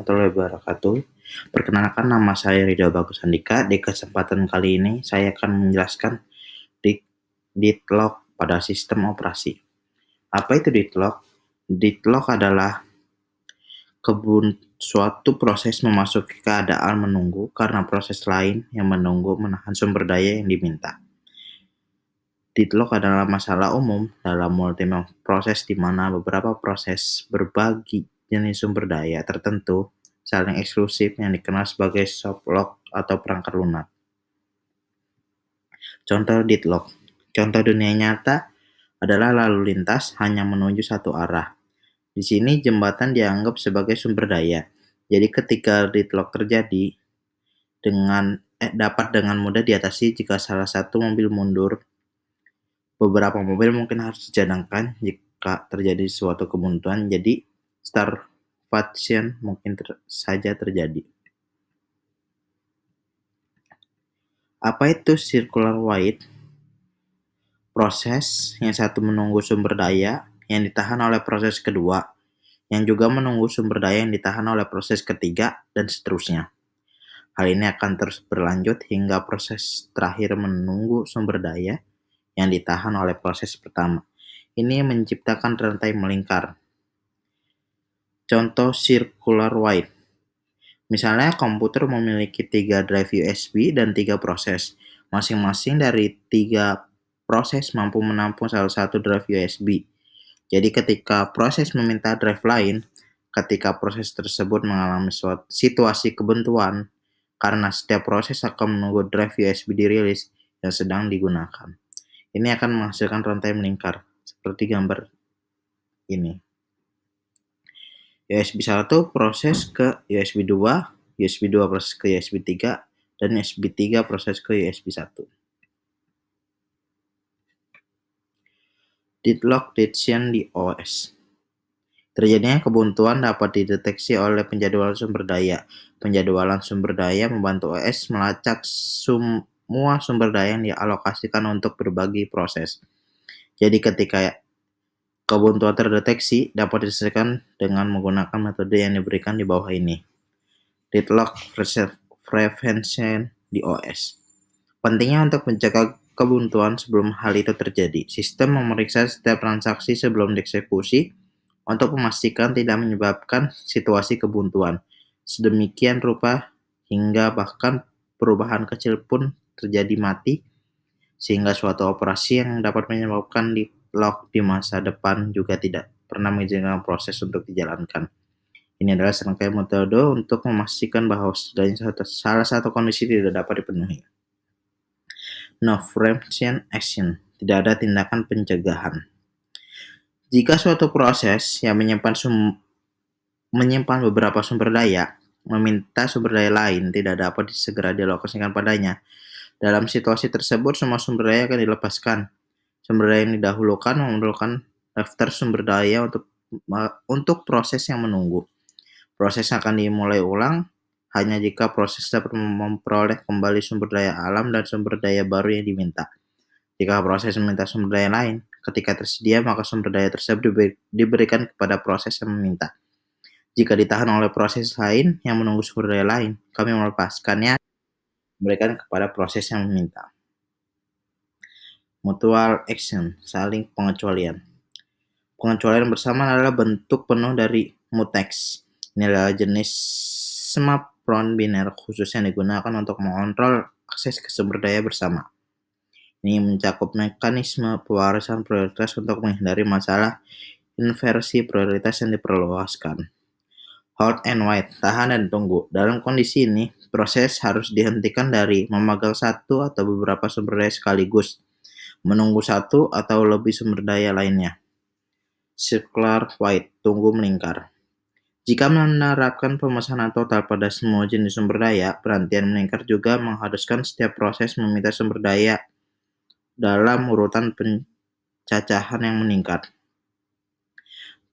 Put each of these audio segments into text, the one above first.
warahmatullahi wabarakatuh. Perkenalkan, nama saya Ridho Bagus Andika. Di kesempatan kali ini saya akan menjelaskan deadlock pada sistem operasi. Apa itu deadlock? Deadlock adalah suatu proses memasuki keadaan menunggu karena proses lain yang menunggu menahan sumber daya yang diminta. Deadlock adalah masalah umum dalam multi-proses di mana beberapa proses berbagi jenis sumber daya tertentu saling eksklusif yang dikenal sebagai soft lock atau perangkat lunak. Contoh deadlock. Contoh dunia nyata adalah lalu lintas hanya menuju satu arah. Di sini jembatan dianggap sebagai sumber daya. Jadi ketika deadlock terjadi dapat dengan mudah diatasi jika salah satu mobil mundur. Beberapa mobil mungkin harus dijadangkan jika terjadi suatu kebuntuan, jadi starvation mungkin saja terjadi. Apa itu circular wide? Proses yang satu menunggu sumber daya yang ditahan oleh proses kedua, yang juga menunggu sumber daya yang ditahan oleh proses ketiga, dan seterusnya. Hal ini akan terus berlanjut hingga proses terakhir menunggu sumber daya yang ditahan oleh proses pertama. Ini menciptakan rantai melingkar. Contoh circular wide. Misalnya komputer memiliki 3 drive USB dan 3 proses. Masing-masing dari 3 proses mampu menampung salah satu drive USB. Jadi ketika proses meminta drive lain, ketika proses tersebut mengalami situasi kebuntuan, karena setiap proses akan menunggu drive USB dirilis yang sedang digunakan. Ini akan menghasilkan rantai melingkar, seperti gambar ini. USB 1 proses ke USB 2, USB 2 proses ke USB 3, dan USB 3 proses ke USB 1. Deadlock detection di OS. Terjadinya kebuntuan dapat dideteksi oleh penjadwalan sumber daya. Penjadwalan sumber daya membantu OS melacak semua sumber daya yang dialokasikan untuk berbagai proses. Jadi ketika kebuntuan terdeteksi, dapat diselesaikan dengan menggunakan metode yang diberikan di bawah ini. Deadlock prevention di OS. Pentingnya untuk mencegah kebuntuan sebelum hal itu terjadi. Sistem memeriksa setiap transaksi sebelum dieksekusi untuk memastikan tidak menyebabkan situasi kebuntuan. Sedemikian rupa hingga bahkan perubahan kecil pun terjadi mati, sehingga suatu operasi yang dapat menyebabkan deadlock di masa depan juga tidak pernah mengizinkan proses untuk dijalankan. Ini adalah serangkaian metode untuk memastikan bahwa salah satu kondisi tidak dapat dipenuhi. No prevention action, tidak ada tindakan pencegahan. Jika suatu proses yang menyimpan beberapa sumber daya, meminta sumber daya lain tidak dapat segera dialokasikan padanya. Dalam situasi tersebut, semua sumber daya akan dilepaskan. Sumber daya yang didahulukan memerlukan daftar sumber daya untuk proses yang menunggu. Proses akan dimulai ulang hanya jika proses dapat memperoleh kembali sumber daya alam dan sumber daya baru yang diminta. Jika proses meminta sumber daya lain, ketika tersedia maka sumber daya tersebut diberikan kepada proses yang meminta. Jika ditahan oleh proses lain yang menunggu sumber daya lain, kami melepaskannya diberikan kepada proses yang meminta. Mutual action, saling pengecualian. Pengecualian bersama adalah bentuk penuh dari mutex. Ini adalah jenis smart prone biner khusus yang digunakan untuk mengontrol akses ke sumber daya bersama. Ini mencakup mekanisme pewarisan prioritas untuk menghindari masalah inversi prioritas yang diperluaskan. Hold and wait, tahan dan tunggu. Dalam kondisi ini, proses harus dihentikan dari memegang satu atau beberapa sumber daya sekaligus, menunggu satu atau lebih sumber daya lainnya. Circular wide, tunggu melingkar. Jika menerapkan pemesanan total pada semua jenis sumber daya, perhentian melingkar juga mengharuskan setiap proses meminta sumber daya dalam urutan pencacahan yang meningkat.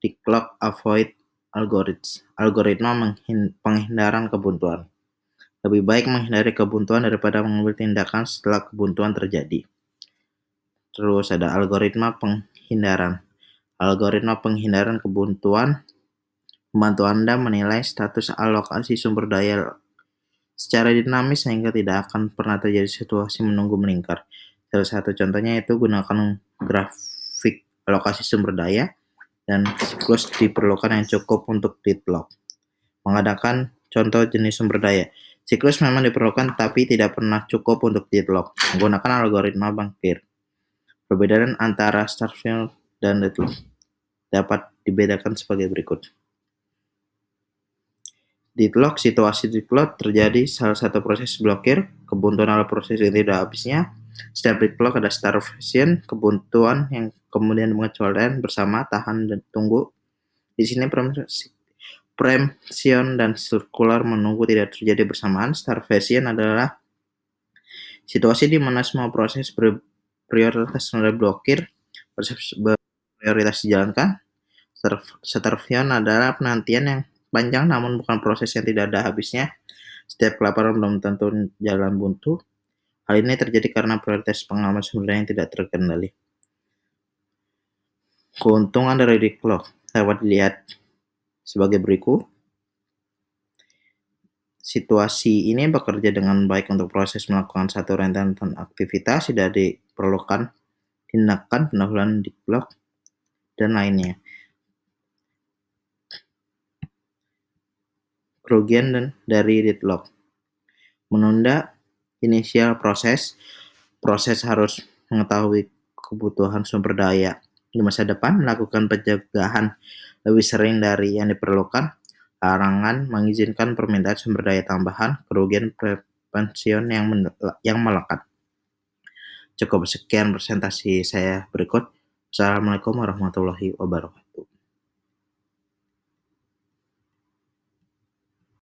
Deadlock avoid algoritma penghindaran kebuntuan. Lebih baik menghindari kebuntuan daripada mengambil tindakan setelah kebuntuan terjadi. Terus ada algoritma penghindaran. Algoritma penghindaran kebuntuan membantu Anda menilai status alokasi sumber daya secara dinamis sehingga tidak akan pernah terjadi situasi menunggu melingkar. Salah satu contohnya itu gunakan grafik alokasi sumber daya dan siklus diperlukan yang cukup untuk deadlock. Mengadakan contoh jenis sumber daya. Siklus memang diperlukan tapi tidak pernah cukup untuk deadlock. Menggunakan algoritma Bankir. Perbedaan antara starvation dan deadlock dapat dibedakan sebagai berikut. Deadlock, situasi deadlock terjadi salah satu proses blokir, kebuntuan adalah proses yang tidak habisnya. Setiap deadlock ada starvation, kebuntuan yang kemudian mengecualikan bersama, tahan dan tunggu. Di sini preemption dan circular menunggu tidak terjadi bersamaan. Starvation adalah situasi di mana semua proses berprioritas blokir, proses berprioritas dijalankan. Starvation adalah penantian yang panjang namun bukan proses yang tidak ada habisnya. Setiap kelaparan belum tentu jalan buntu. Hal ini terjadi karena prioritas pengalaman sumber daya yang tidak terkendali. Keuntungan dari deadlock dapat dilihat sebagai berikut. Situasi ini bekerja dengan baik untuk proses melakukan satu rentetan aktivitas, tidak diperlukan tindakan pendahuluan deadlock dan lainnya. Kerugian dari deadlock: menunda inisial proses harus mengetahui kebutuhan sumber daya di masa depan, melakukan pencegahan lebih sering dari yang diperlukan, larangan mengizinkan permintaan sumber daya tambahan, kerugian prevention yang melekat. Cukup sekian presentasi saya berikut. Assalamualaikum warahmatullahi wabarakatuh.